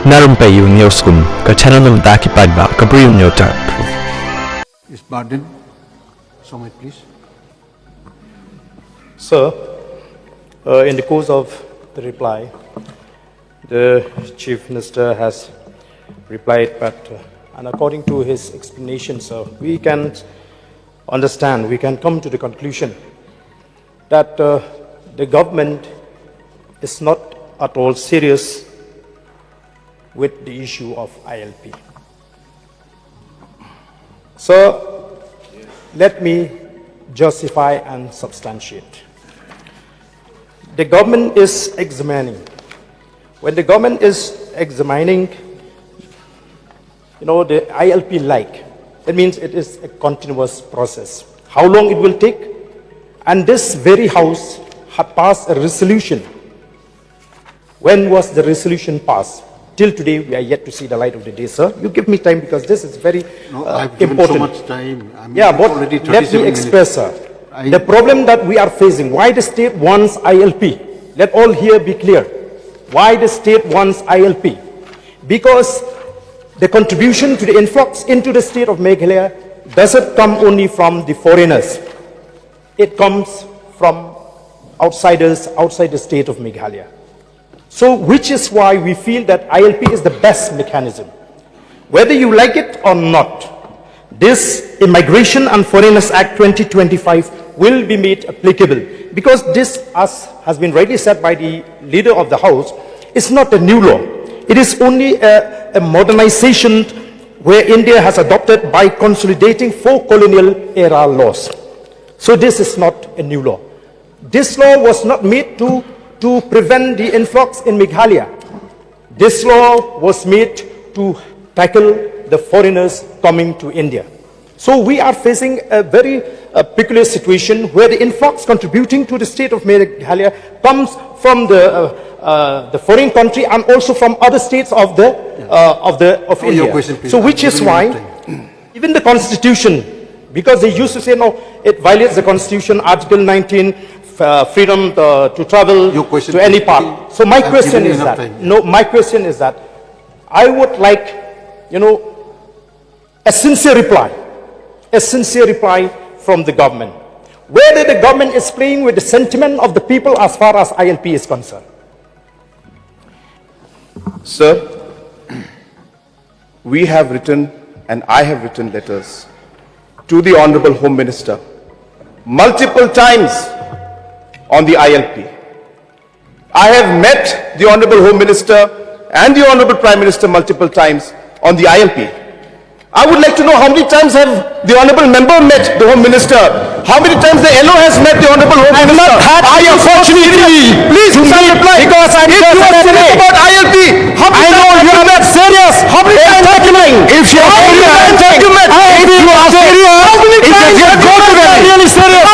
Na Rympei U ka channel nabynta ki paidbah ka Bri U Hynñiewtrep. Is Barden, Somit, please. Sir, in the course of the reply, the Chief Minister has replied, but and according to his explanation, sir, we can understand, we can come to the conclusion that the government is not at all serious with the issue of ILP. So, let me justify and substantiate. The government is examining. When the government is examining, the ILP like, that means it is a continuous process. How long it will take? And this very house had passed a resolution. When was the resolution passed? Till today, we are yet to see the light of the day, sir. You give me time because this is very I've given important. so much time. I mean, Yeah, but already let me express, sir. I- The problem that we are facing, why the state wants ILP? Let all here be clear. Why the state wants ILP? Because the contribution to the influx into the state of Meghalaya doesn't come only from the foreigners. It comes from outsiders outside the state of Meghalaya. So, which is why we feel that ILP is the best mechanism. Whether you like it or not, this Immigration and Foreigners Act 2025 will be made applicable, because this, as has been rightly said by the leader of the House, is not a new law. It is only a modernization where India has adopted by consolidating 4 colonial era laws. So this is not a new law. This law was not made to prevent the influx in Meghalaya. This law was made to tackle the foreigners coming to India. So we are facing a very peculiar situation where the influx contributing to the state of Meghalaya comes from the foreign country and also from other states of India. Question, so which is why even the constitution, because they used to say no, it violates the constitution, Article 19, freedom to travel to any part. So my question is that, my question is that I would like, a sincere reply from the government. Whether the government is playing with the sentiment of the people as far as ILP is concerned. Sir, we have written, and I have written letters to the Honorable Home Minister multiple times on the ILP. I have met the Honorable Home Minister and the Honorable Prime Minister multiple times on the ILP. I would like to know how many times have the Honorable Member met the Home Minister? How many times the LO has met the Honorable Home Minister? I unfortunately, please reply. Because I'm if you are serious about ILP, how many times you are not serious? How many times have you met? If you are serious, how many times have you met? If you are serious, how many times have you met? Really serious.